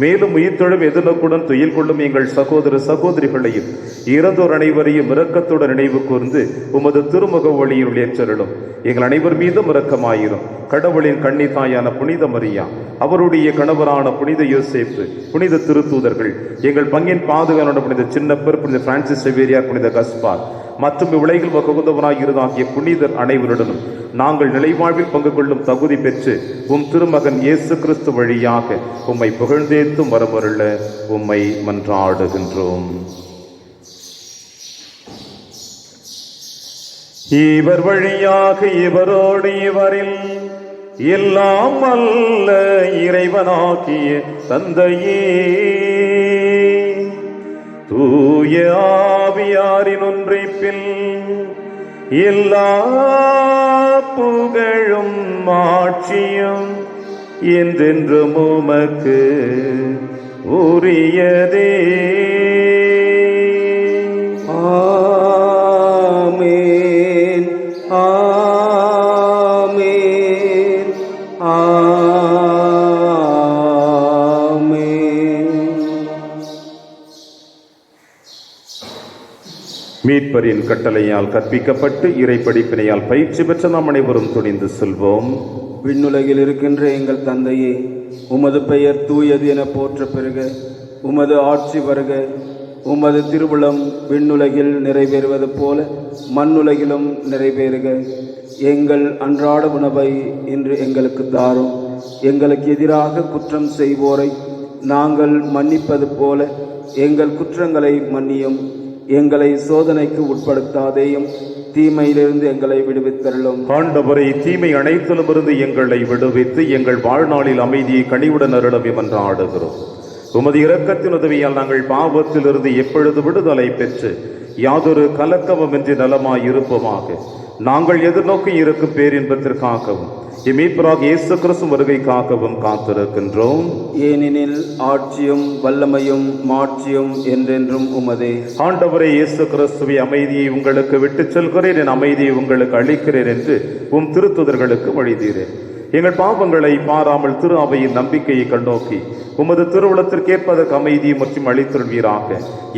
மேலும் உயிர்த்தெழும் எதிர்நோக்குடன் துயில் கொள்ளும் எங்கள் சகோதர சகோதரிகளையும் இறந்தோர் அனைவரையும் இரக்கத்துடன் நினைவு கூர்ந்து உமது திருமுக ஒளியில் ஏற்றருளும். எங்கள் அனைவர் மீதும் இரக்கமாயிரும். கடவுளின் கன்னி தாயான புனித மரியா, அவருடைய கணவரான புனித யோசேப்பு, புனித திருத்தூதர்கள், எங்கள் பங்கின் பாதுகாவலர் புனித சின்னப்பர், புனித பிரான்சிஸ் செவேரியார், புனித கஸ்பார் மற்றும் இவ்வுலகில் வகுந்தவராக இருந்தாகிய புனிதர் அனைவருடனும் நாங்கள் நிலைவாழ்வில் பங்கு கொள்ளும் தகுதி பெற்று உம் திருமகன் இயேசு கிறிஸ்து வழியாக உம்மை புகழ்ந்தேத்தும் வரவருள்ள உம்மை மன்றாடுகின்றோம். இவர் வழியாக இவரோடு இவரில் எல்லாம் அல்ல இறைவனாகிய தந்தையே, தூய ஆவியாரின் ஒன்றிப்பில் எல்லா புகழும் ஆட்சியும் என்றென்றும் உமக்கு உரியதே. ஆமென், ஆமென், ஆமென். மீட்பரின் கட்டளையால் கற்பிக்கப்பட்டு இறை படிப்பினையால் பயிற்சி பெற்ற நாம் அனைவரும் துணிந்து செல்வோம். விண்ணுலகில் இருக்கின்ற எங்கள் தந்தையே, உமது பெயர் தூயது என போற்ற பெறுக. உமது ஆட்சி வருக. உமது திருவுளம் விண்ணுலகில் நிறைவேறுவது போல மண்ணுலகிலும் நிறைவேறுக. எங்கள் அன்றாட உணவை இன்று எங்களுக்கு தாரும். எங்களுக்கு எதிராக குற்றம் செய்வோரை நாங்கள் மன்னிப்பது போல எங்கள் குற்றங்களை மன்னியும். எங்களை சோதனைக்கு உட்படுத்தாதேயும், தீமையிலிருந்து எங்களை விடுவித்தருளும். ஆண்டவரை, தீமை அனைத்திலுமிருந்து எங்களை விடுவித்து எங்கள் வாழ்நாளில் அமைதியை கனிவுடன் அருளவே மன்றாடுகிறோம். உமது இரக்கத்தின் உதவியால் நாங்கள் பாவத்திலிருந்து எப்பொழுது விடுதலை பெற்று யாதொரு கலக்கமுமின்றி நலமாய் இருப்போமாக. நாங்கள் எதிர்நோக்கி இருக்கும் பேரின்பத்திற்காகவும் மீட்பராக இயேசு கிறிஸ்து வருகைக்காகவும் காத்திருக்கின்றோம். ஏனெனில் ஆட்சியும் வல்லமையும் மாட்சியும் என்றென்றும் உமதே. ஆண்டவரே இயேசு கிறிஸ்துவை, அமைதியை உங்களுக்கு விட்டுச் செல்கிறேன், என் அமைதியை உங்களுக்கு அளிக்கிறேன் என்று உம் திருத்துதர்களுக்கு மொழிந்தீரேன். எங்கள் பாவங்களை பாராமல் திரு அவையின் நம்பிக்கையை கண்ணோக்கி உமது திருவுளத்திற்கேற்பதற்கு அமைதியை மற்றும் அளித்தருள்வீராக.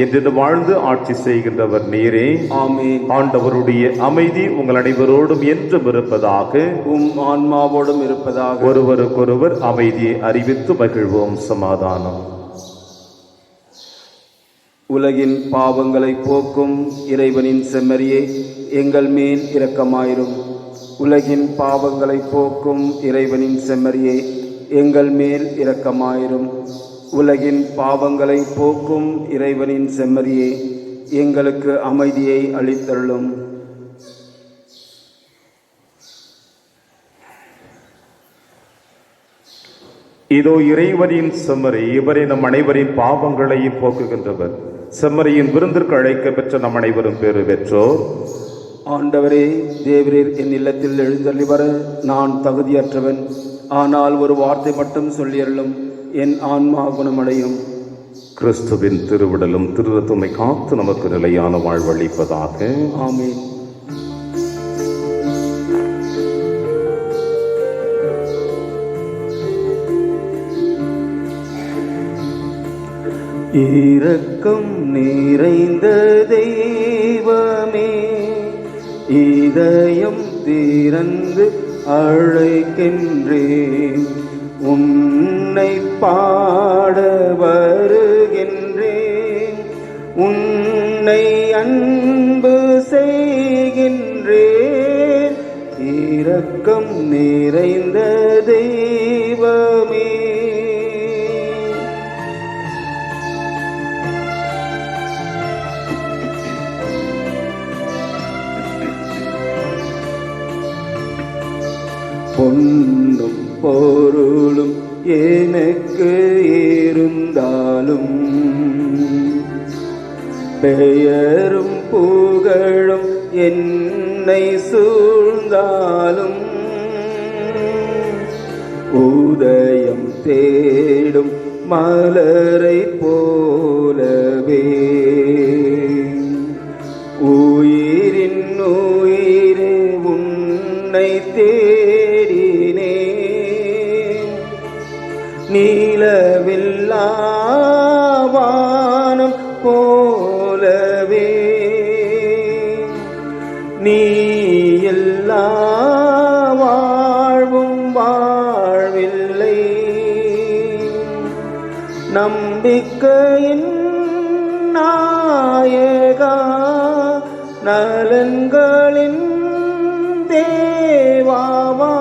என்று வாழ்ந்து ஆட்சி செய்கின்றவர் நீரே. ஆமென். ஆண்டவருடைய அமைதி உங்கள் அனைவரோடும் என்றும் இருப்பதாக, உம் ஆன்மாவோடும் இருப்பதாக. உலகின் பாவங்களை போக்கும் இறைவனின் செம்மறியே எங்கள் மேல் இரக்கமாயிரும். உலகின் பாவங்களை போக்கும் இறைவனின் செம்மறியே எங்கள் மேல் இரக்கமாயிரும். உலகின் பாவங்களை போக்கும் இறைவனின் செம்மறியே எங்களுக்கு அமைதியை அளித்தருளும். இதோ இறைவனின் செம்மறி, இவரை நம் அனைவரின் பாவங்களையும் போக்குகின்றவர். செம்மறியின் விருந்திற்கு அழைக்க பெற்ற நம் அனைவரும் பேறு பெற்றோர். ஆண்டவரே, தேவரீர் என் இல்லத்தில் எழுந்தள்ளி வர நான் தகுதியற்றவன். ஆனால் ஒரு வார்த்தை மட்டும் சொல்லியருளும், என் ஆன்மா குணமடையும். கிறிஸ்துவின் திருவிடலும் திருரத்துமை காத்து நமக்கு நிலையான வாழ்வளிப்பதாக. ஆமென். இரக்கம் நிறைந்த தெய்வமே, இதயம் திறந்து அழைக்கின்றேன். உன்னை பாட வருகின்றேன். உன்னை அன்பு செய்கின்றேன். இரக்கம் நிறைந்த தெய்வமே. பொன்னும் பொருளும் எனக்கு இருந்தாலும், பெயரும் புகழும் என்னை சூழ்ந்தாலும், உதயம் தேடும் மலரை போலவே உயிரின் உயிரே உன்னை தேடினேன். நீலவில்லாவானம் போலவே நீ எல்லா வாழ்வும் வாழ்வில்லை. நம்பிக்கையின் நாயகா, நலன்களின் தேவாவா,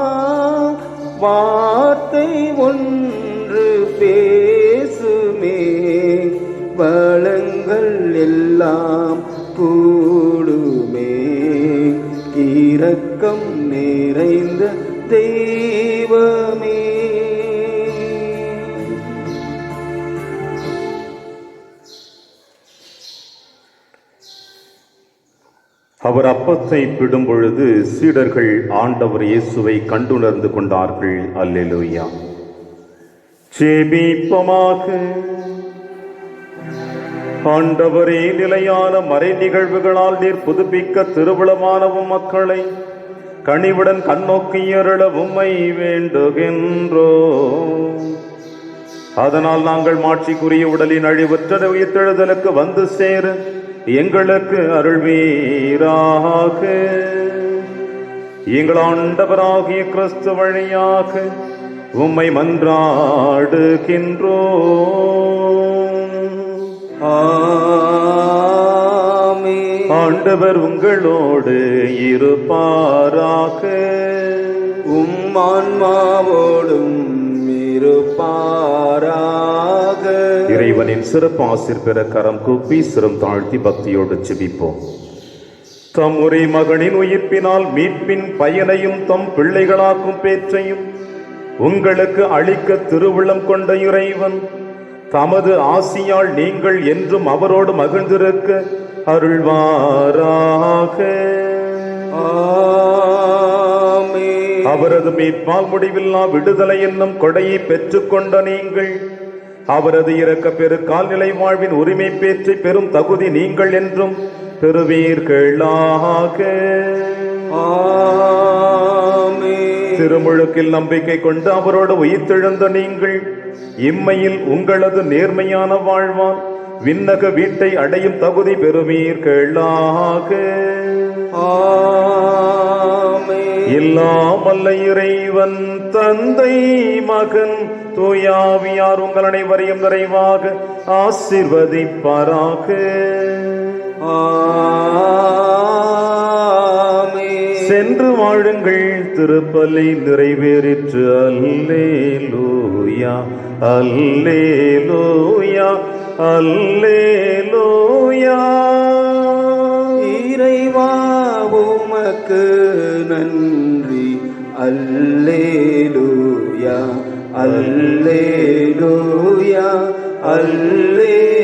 வார்த்தை ஒன்று பேசுமே, வளங்கள் எல்லாம் கூடுமே. இரக்கம் நிறைந்த தெய்வமே. அவர் அப்பத்தை பிடும் பொழுது சீடர்கள் ஆண்டவர் இயேசுவை கண்டுணர்ந்து கொண்டார்கள். அல்லேலூயா. ஜெபிப்போமாக. ஆண்டவரே, நிலையான மறை நிகழ்வுகளால் நீர் புதுப்பிக்க திருவுளமானவும் மக்களை கனிவுடன் கண்ணோக்கியருள உம்மை வேண்டுகின்றோ. அதனால் நாங்கள் மாட்சிக்குரிய உடலின் அழிவற்ற உயிர்த்தெழுதலுக்கு வந்து சேர எங்களுக்கு அருள்வீராக. எங்கள் ஆண்டவராகிய கிறிஸ்து வழியாக உம்மை மன்றாடுகின்றோம். ஆமென். ஆண்டவர் உங்களோடு இருப்பாராக. உம் ஆன்மாவோடும் இருப்பாராக. இறைவனின் சிறப்பு ஆசிர் பெற கரம் கூப்பி சிரம் தாழ்த்தி பக்தியோடு ஜெபிப்போம். தம் ஒரே மகனின் உயிர்ப்பினால் மீட்பின் பயனையும் தம் பிள்ளைகளாக்கும் பேற்றையும் உங்களுக்கு அளிக்க திருவுள்ளம் கொண்ட இறைவன் தமது ஆசியால் நீங்கள் என்றும் அவரோடு மகிழ்ந்திருக்க அருள்வாராக. ஆமென். அவரது மீட்பால் முடிவில்லா விடுதலை என்னும் கொடையை பெற்றுக்கொண்ட நீங்கள் அவரது இரக்க பெருக்கால் நிலை வாழ்வின் உரிமை பேற்றை பெரும் தகுதி நீங்கள் என்றும் பெறுவீர்களாக. ஆமென். திருமுழுக்கில் நம்பிக்கை கொண்டு அவரோடு உயிர்த்தெழுந்த நீங்கள் இம்மையில் உங்களது நேர்மையான வாழ்வால் விண்ணக வீட்டை அடையும் தகுதி பெறுவீர்களாக. ஆமென். எல்லாம் வல்ல இறைவன் தந்தை மகன் தூயாவியார் உங்கள் அனைவரையும் நிறைவாக ஆசீர்வதிப்பாராக. சென்று வாழுங்கள், திருப்பலி நிறைவேறிற்று. அல்லேலூயா அல்லேலூயா அல்லேலூயா. இறைவா உமக்கு நன்றி. அல்லேலூயா அல்லேலூயா அல்லேலூயா.